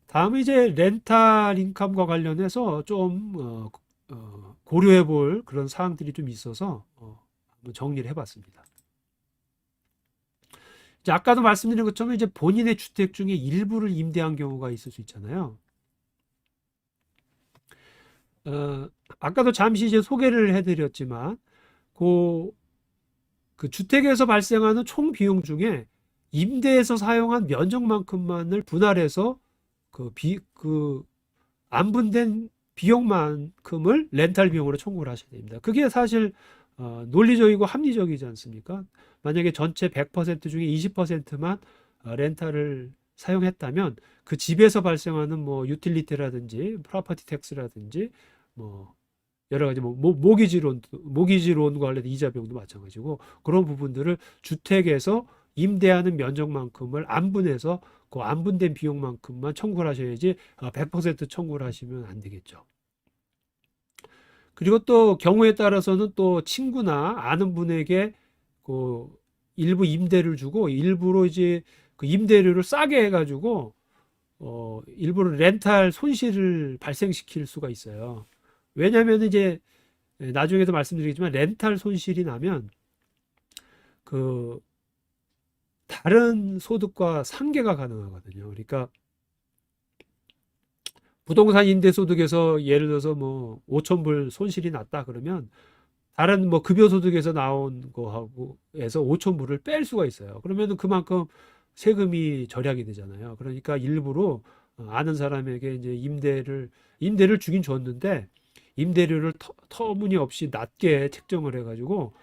다음은 이제 렌탈 인컴과 관련해서 좀 고려해 볼 그런 사항들이 좀 있어서 한번 정리를 해봤습니다. 이제 아까도 말씀드린 것처럼 이제 본인의 주택 중에 일부를 임대한 경우가 있을 수 있잖아요. 어, 아까도 잠시 이제 소개를 해드렸지만 그, 그 주택에서 발생하는 총 비용 중에 임대에서 사용한 면적만큼만을 분할해서 그 안 분된 비용만큼을 렌탈 비용으로 청구를 하셔야 됩니다. 그게 사실 논리적이고 합리적이지 않습니까? 만약에 전체 100% 중에 20%만 렌탈을 사용했다면 그 집에서 발생하는 뭐 유틸리티라든지 프로퍼티 텍스라든지 뭐 여러 가지 뭐 모기지 론 관련된 이자 비용도 마찬가지고 그런 부분들을 주택에서 임대하는 면적만큼을 안분해서 그 안분된 비용만큼만 청구를 하셔야지 100% 청구를 하시면 안 되겠죠. 그리고 또 경우에 따라서는 또 친구나 아는 분에게 그 일부 임대를 주고 일부러 이제 그 임대료를 싸게 해가지고 일부러 렌탈 손실을 발생시킬 수가 있어요. 왜냐하면 이제 나중에도 말씀드리겠지만 렌탈 손실이 나면 그 다른 소득과 상계가 가능하거든요. 그러니까 부동산 임대 소득에서 예를 들어서 뭐 5천 불 손실이 났다 그러면 다른 뭐 급여 소득에서 나온 거하고 해서 5천 불을 뺄 수가 있어요. 그러면은 그만큼 세금이 절약이 되잖아요. 그러니까 일부러 아는 사람에게 이제 임대를 주긴 줬는데 임대료를 터무니없이 낮게 책정을 해가지고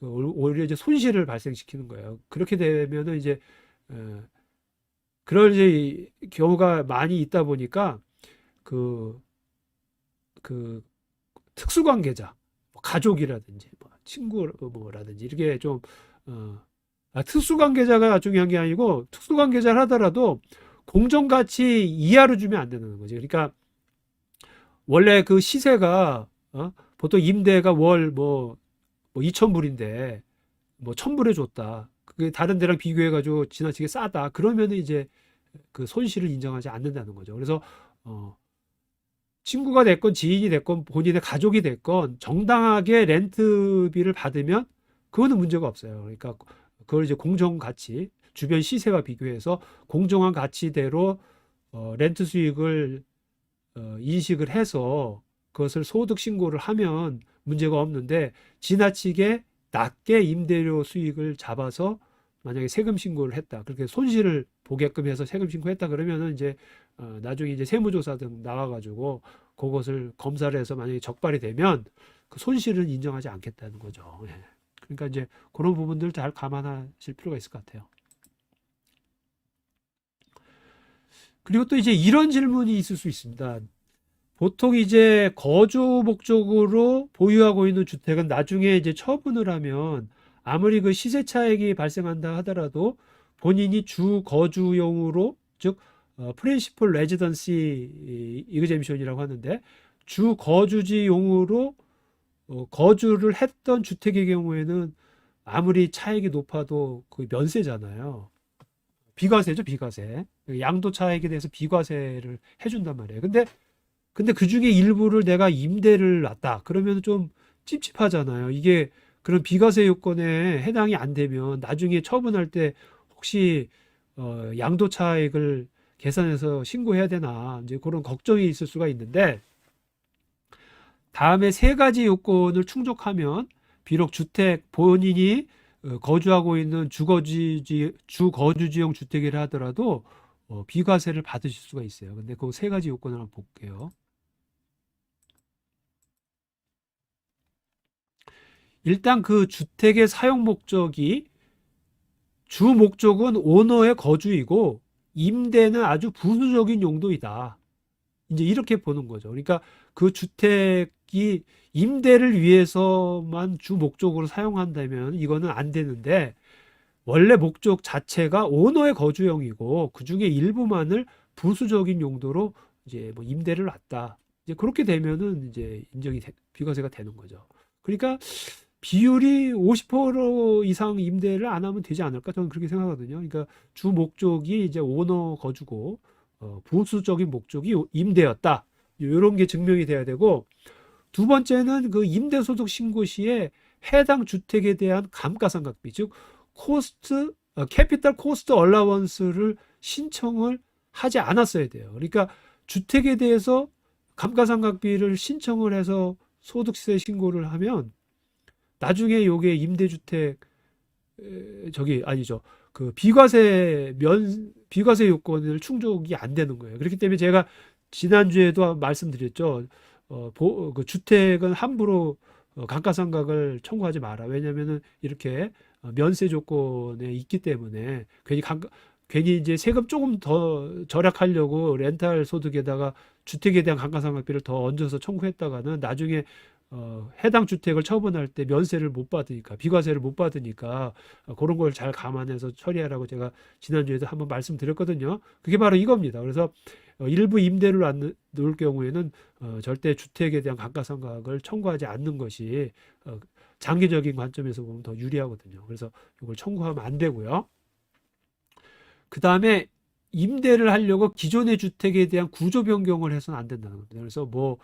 오히려 이제 손실을 발생시키는 거예요. 그렇게 되면은 이제 어, 그럴 이제 경우가 많이 있다 보니까 그, 그 특수관계자, 뭐 가족이라든지 뭐 친구라든지 이렇게 좀 특수관계자가 중요한 게 아니고 특수관계자를 하더라도 공정가치 이하로 주면 안 되는 거죠. 그러니까 원래 그 시세가 보통 임대가 월 뭐 2천 불인데 뭐 1,000불에 줬다. 그게 다른 데랑 비교해 가지고 지나치게 싸다. 그러면은 이제 그 손실을 인정하지 않는다는 거죠. 그래서 어, 친구가 됐건 지인이 됐건 본인의 가족이 됐건 정당하게 렌트비를 받으면 그거는 문제가 없어요. 그러니까 그걸 이제 공정 가치, 주변 시세와 비교해서 공정한 가치대로 렌트 수익을 인식을 해서 그것을 소득 신고를 하면 문제가 없는데 지나치게 낮게 임대료 수익을 잡아서 만약에 세금 신고를 했다. 그렇게 손실을 보게끔 해서 세금 신고했다 그러면은 이제 나중에 이제 세무조사 등 나와가지고 그것을 검사를 해서 만약에 적발이 되면 그 손실은 인정하지 않겠다는 거죠. 예. 그러니까 이제 그런 부분들 잘 감안하실 필요가 있을 것 같아요. 그리고 또 이제 이런 질문이 있을 수 있습니다. 보통 이제 거주 목적으로 보유하고 있는 주택은 나중에 이제 처분을 하면 아무리 그 시세 차익이 발생한다 하더라도 본인이 주 거주용으로 즉 프린시플 레지던시 이그젬션이라고 하는데 주 거주지용으로 거주를 했던 주택의 경우에는 아무리 차익이 높아도 그 면세잖아요. 비과세죠, 비과세. 양도 차익에 대해서 비과세를 해준단 말이에요. 근데 그 중에 일부를 내가 임대를 놨다. 그러면 좀 찝찝하잖아요. 이게 그런 비과세 요건에 해당이 안 되면 나중에 처분할 때 혹시 양도 차익을 계산해서 신고해야 되나 이제 그런 걱정이 있을 수가 있는데 다음에 세 가지 요건을 충족하면 비록 주택 본인이 거주하고 있는 주거주지용 주택이라 하더라도 비과세를 받으실 수가 있어요. 근데 그 세 가지 요건을 한번 볼게요. 일단 그 주택의 사용 목적이 주 목적은 오너의 거주이고 임대는 아주 부수적인 용도이다. 이제 이렇게 보는 거죠. 그러니까 그 주택이 임대를 위해서만 주 목적으로 사용한다면 이거는 안 되는데 원래 목적 자체가 오너의 거주용이고 그 중에 일부만을 부수적인 용도로 이제 뭐 임대를 놨다. 이제 그렇게 되면은 이제 비과세가 되는 거죠. 그러니까 비율이 50% 이상 임대를 안 하면 되지 않을까? 저는 그렇게 생각하거든요. 그러니까 주 목적이 이제 오너 거주고 부수적인 목적이 임대였다. 이런 게 증명이 돼야 되고, 두 번째는 그 임대소득 신고 시에 해당 주택에 대한 감가상각비, 즉 캐피탈 코스트 얼라원스를 신청을 하지 않았어야 돼요. 그러니까 주택에 대해서 감가상각비를 신청을 해서 소득세 신고를 하면 나중에 요게 임대주택 저기 아니죠. 그 비과세 요건을 충족이 안 되는 거예요. 그렇기 때문에 제가 지난주에도 말씀드렸죠. 그 주택은 함부로 감가상각을 청구하지 마라. 왜냐면은 이렇게 면세 조건에 있기 때문에 괜히 이제 세금 조금 더 절약하려고 렌탈 소득에다가 주택에 대한 감가상각비를 더 얹어서 청구했다가는 나중에 해당 주택을 처분할 때 면세를 못 받으니까 비과세를 못 받으니까 그런 걸 잘 감안해서 처리하라고 제가 지난주에도 한번 말씀드렸거든요. 그게 바로 이겁니다. 그래서 일부 임대를 놓을 경우에는 절대 주택에 대한 감가상각을 청구하지 않는 것이 장기적인 관점에서 보면 더 유리하거든요. 그래서 이걸 청구하면 안 되고요. 그 다음에 임대를 하려고 기존의 주택에 대한 구조 변경을 해서는 안 된다는 겁니다. 그래서 뭐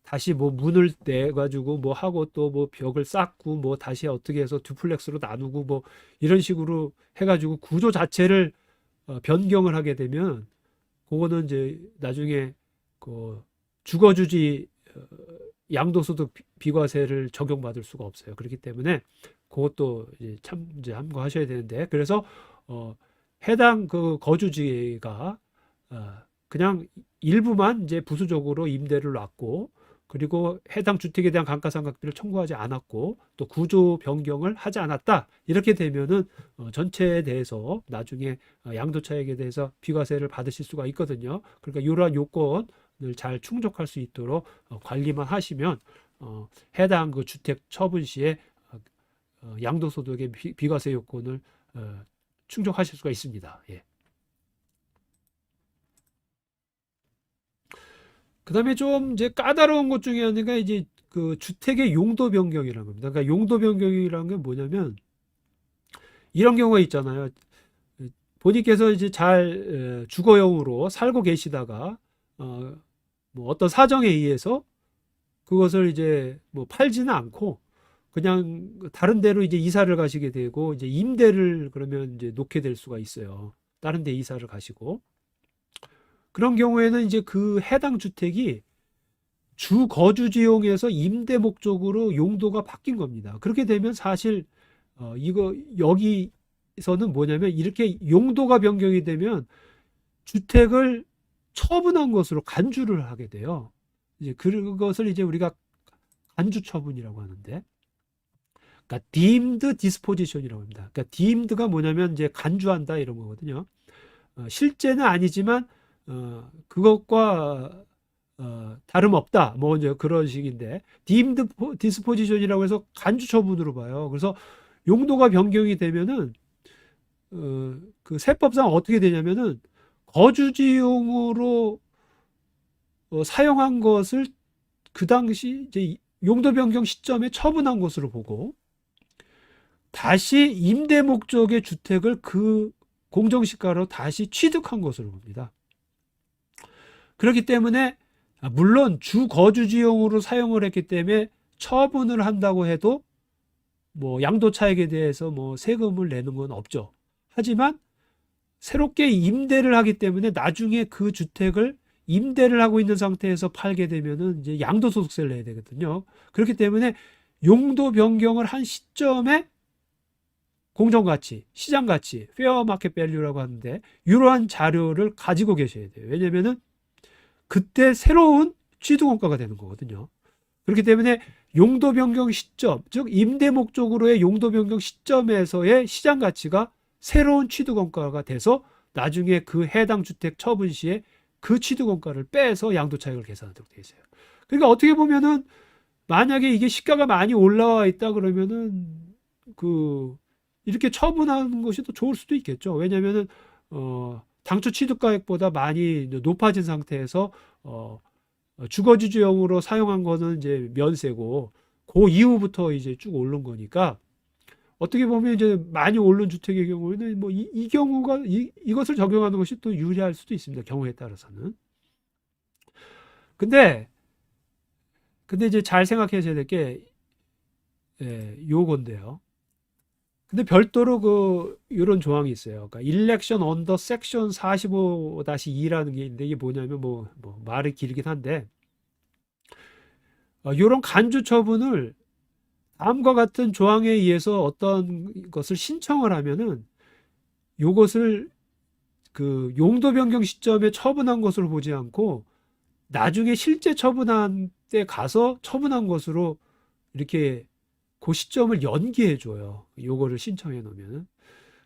다시 뭐 문을 떼가지고 뭐 하고 또 뭐 벽을 쌓고 뭐 다시 어떻게 해서 듀플렉스로 나누고 뭐 이런 식으로 해가지고 구조 자체를 변경을 하게 되면 그거는 이제 나중에 그 주거주지 양도소득 비과세를 적용받을 수가 없어요. 그렇기 때문에 그것도 이제 참 이제 함구하셔야 되는데, 그래서 해당 그 거주지가 그냥 일부만 이제 부수적으로 임대를 놨고, 그리고 해당 주택에 대한 감가상각비를 청구하지 않았고 또 구조 변경을 하지 않았다. 이렇게 되면은 전체에 대해서 나중에 양도차익에 대해서 비과세를 받으실 수가 있거든요. 그러니까 이러한 요건을 잘 충족할 수 있도록 관리만 하시면 해당 그 주택 처분 시에 양도소득의 비과세 요건을 충족하실 수가 있습니다. 예. 그다음에 좀 이제 까다로운 것 중에 하나가 이제 그 주택의 용도 변경이라는 겁니다. 그러니까 용도 변경이라는 게 뭐냐면 이런 경우가 있잖아요. 본인께서 이제 잘 주거용으로 살고 계시다가 뭐 어떤 사정에 의해서 그것을 이제 뭐 팔지는 않고 그냥 다른 데로 이제 이사를 가시게 되고 이제 임대를 그러면 이제 놓게 될 수가 있어요. 다른 데 이사를 가시고. 그런 경우에는 이제 그 해당 주택이 주 거주지용에서 임대 목적으로 용도가 바뀐 겁니다. 그렇게 되면 사실 이거 여기서는 뭐냐면 이렇게 용도가 변경이 되면 주택을 처분한 것으로 간주를 하게 돼요. 이제 그것을 이제 우리가 간주 처분이라고 하는데, 그러니까 deemed disposition이라고 합니다. 그러니까 deemed가 뭐냐면 이제 간주한다 이런 거거든요. 실제는 아니지만 그것과 다름없다. 뭐 이제 그런 식인데 deemed disposition이라고 해서 간주 처분으로 봐요. 그래서 용도가 변경이 되면은 그 세법상 어떻게 되냐면은 거주지용으로 사용한 것을 그 당시 이제 용도 변경 시점에 처분한 것으로 보고 다시 임대 목적의 주택을 그 공정시가로 다시 취득한 것으로 봅니다. 그렇기 때문에 물론 주 거주지용으로 사용을 했기 때문에 처분을 한다고 해도 뭐 양도 차익에 대해서 뭐 세금을 내는 건 없죠. 하지만 새롭게 임대를 하기 때문에 나중에 그 주택을 임대를 하고 있는 상태에서 팔게 되면은 이제 양도소득세를 내야 되거든요. 그렇기 때문에 용도 변경을 한 시점에 공정가치, 시장가치, 페어 마켓 밸류라고 하는데 이러한 자료를 가지고 계셔야 돼요. 왜냐면은 그때 새로운 취득원가가 되는 거거든요. 그렇기 때문에 용도 변경 시점, 즉 임대 목적으로의 용도 변경 시점에서의 시장 가치가 새로운 취득원가가 돼서 나중에 그 해당 주택 처분 시에 그 취득원가를 빼서 양도차익을 계산하도록 되어 있어요. 그러니까 어떻게 보면은 만약에 이게 시가가 많이 올라와 있다 그러면은 그 이렇게 처분하는 것이 더 좋을 수도 있겠죠. 왜냐면은 당초 취득가액보다 많이 높아진 상태에서 주거지주용으로 사용한 거는 이제 면세고 그 이후부터 이제 쭉 오른 거니까 어떻게 보면 이제 많이 오른 주택의 경우에는 뭐 이 경우가 이것을 적용하는 것이 또 유리할 수도 있습니다. 경우에 따라서는. 근데 이제 잘 생각하셔야 될 게 요건데요. 근데 별도로 이런 조항이 있어요. 그러니까 일렉션 언더 섹션 45-2라는 게 있는데 이게 뭐냐면 뭐 말이 길긴 한데 이런 간주 처분을 다음과 같은 조항에 의해서 어떤 것을 신청을 하면은 요것을 그 용도 변경 시점에 처분한 것으로 보지 않고 나중에 실제 처분한 때 가서 처분한 것으로 이렇게 그 시점을 연기해 줘요. 요거를 신청해 놓으면은.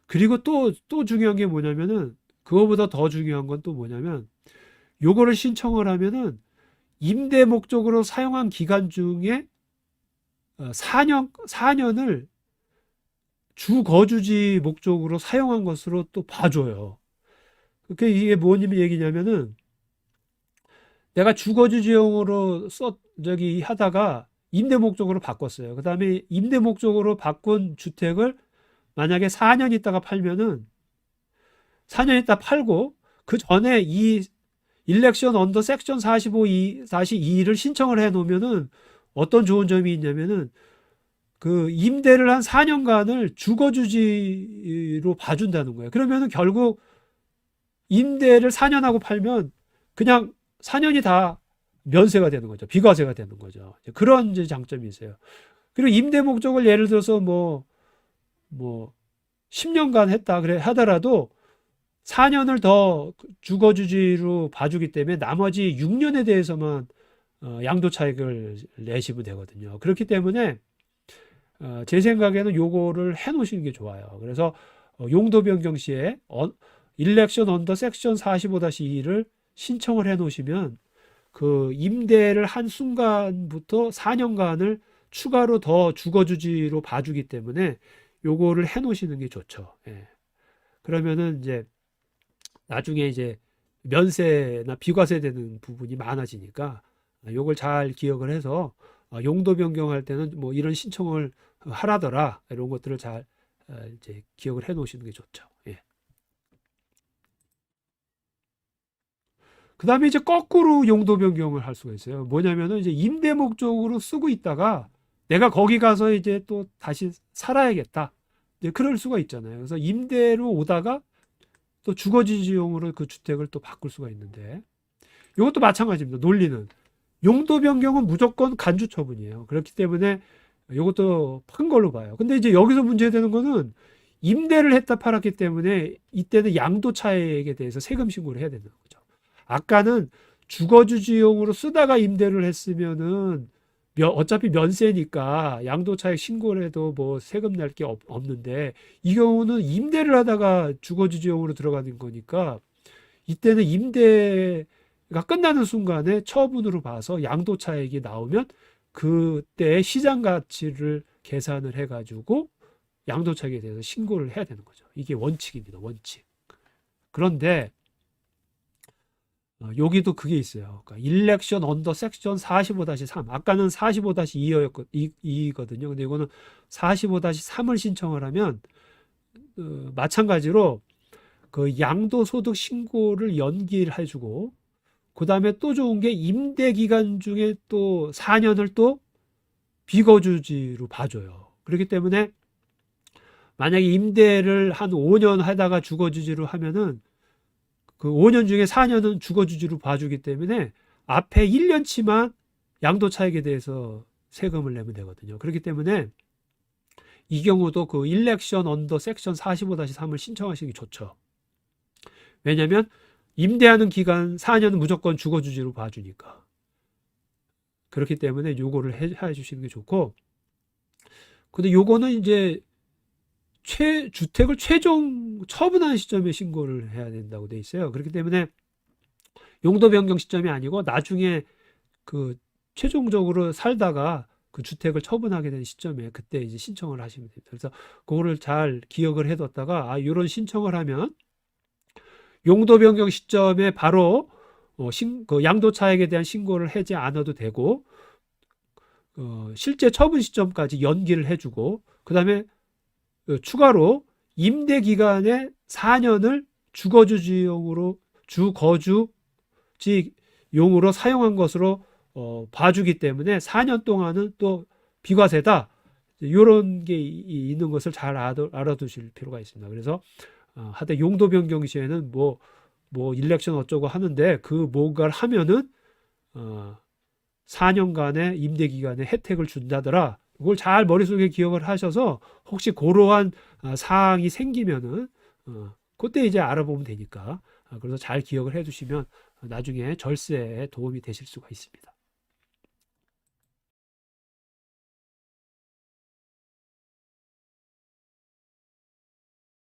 그리고 또 중요한 게 뭐냐면은 그거보다 더 중요한 건 또 뭐냐면 요거를 신청을 하면은 임대 목적으로 사용한 기간 중에 4년을 주거주지 목적으로 사용한 것으로 또 봐줘요. 그게 이게 뭔 얘기냐면은 내가 주거주지용으로 저기 하다가 임대 목적으로 바꿨어요. 그 다음에 임대 목적으로 바꾼 주택을 만약에 4년 있다가 팔면은 4년 있다 팔고 그 전에 이 일렉션 언더 섹션 45-2를 신청을 해 놓으면은 어떤 좋은 점이 있냐면은 그 임대를 한 4년간을 주거주지로 봐준다는 거예요. 그러면은 결국 임대를 4년 하고 팔면 그냥 4년이 다 면세가 되는 거죠. 비과세가 되는 거죠. 그런 이제 장점이 있어요. 그리고 임대 목적을 예를 들어서 뭐 10년간 했다 그래 하더라도 4년을 더 주거주지로 봐주기 때문에 나머지 6년에 대해서만 양도 차익을 내시면 되거든요. 그렇기 때문에 제 생각에는 요거를 해 놓으시는 게 좋아요. 그래서 용도 변경 시에 일렉션 언더 섹션 45-2를 신청을 해 놓으시면 그 임대를 한 순간부터 4년간을 추가로 더 주거주지로 봐주기 때문에 요거를 해 놓으시는 게 좋죠. 예. 그러면은 이제 나중에 이제 면세나 비과세 되는 부분이 많아지니까 요걸 잘 기억을 해서 용도 변경할 때는 뭐 이런 신청을 하라더라 이런 것들을 잘 이제 기억을 해 놓으시는 게 좋죠. 예. 그 다음에 이제 거꾸로 용도 변경을 할 수가 있어요. 뭐냐면은 이제 임대 목적으로 쓰고 있다가 내가 거기 가서 이제 또 다시 살아야겠다. 이제 그럴 수가 있잖아요. 그래서 임대로 오다가 또 주거지용으로 그 주택을 또 바꿀 수가 있는데 이것도 마찬가지입니다. 논리는 용도 변경은 무조건 간주 처분이에요. 그렇기 때문에 이것도 큰 걸로 봐요. 근데 이제 여기서 문제되는 거는 임대를 했다 팔았기 때문에 이때는 양도 차익에 대해서 세금 신고를 해야 되는 거죠. 아까는 주거주지용으로 쓰다가 임대를 했으면은 어차피 면세니까 양도차익 신고를 해도 뭐 세금 낼 게 없는데 이 경우는 임대를 하다가 주거주지용으로 들어가는 거니까 이때는 임대가 끝나는 순간에 처분으로 봐서 양도차익이 나오면 그때 시장 가치를 계산을 해가지고 양도차익에 대해서 신고를 해야 되는 거죠. 이게 원칙입니다. 원칙. 그런데 여기도 그게 있어요. 그러니까 일렉션 언더 섹션 45-3. 아까는 45-2거든요. 근데 이거는 45-3을 신청을 하면 마찬가지로 그 양도소득 신고를 연기를 해주고 그 다음에 또 좋은 게 임대 기간 중에 또 4년을 또 비거주지로 봐줘요. 그렇기 때문에 만약에 임대를 한 5년 하다가 주거주지로 하면은 그 5년 중에 4년은 주거주지로 봐주기 때문에 앞에 1년치만 양도차익에 대해서 세금을 내면 되거든요. 그렇기 때문에 이 경우도 그 일렉션 언더 섹션 45-3을 신청하시는 게 좋죠. 왜냐하면 임대하는 기간 4년은 무조건 주거주지로 봐주니까. 그렇기 때문에 요거를 해 주시는 게 좋고, 근데 요거는 이제 주택을 최종 처분하는 시점에 신고를 해야 된다고 돼 있어요. 그렇기 때문에 용도 변경 시점이 아니고 나중에 그 최종적으로 살다가 그 주택을 처분하게 된 시점에 그때 이제 신청을 하시면 됩니다. 그래서 그거를 잘 기억을 해뒀다가 이런 신청을 하면 용도 변경 시점에 바로 그 양도 차익에 대한 신고를 하지 않아도 되고 실제 처분 시점까지 연기를 해주고 그 다음에 추가로 임대 기간의 4년을 주거주용으로 사용한 것으로 봐주기 때문에 4년 동안은 또 비과세다. 이런 게 있는 것을 잘 알아두실 필요가 있습니다. 그래서 하되 용도 변경 시에는 뭐 일렉션 어쩌고 하는데 그 뭔가를 하면은 4년간의 임대 기간에 혜택을 준다더라. 그걸 잘 머릿속에 기억을 하셔서 혹시 그러한 사항이 생기면은 그때 이제 알아보면 되니까 그래서 잘 기억을 해 두시면 나중에 절세에 도움이 되실 수가 있습니다.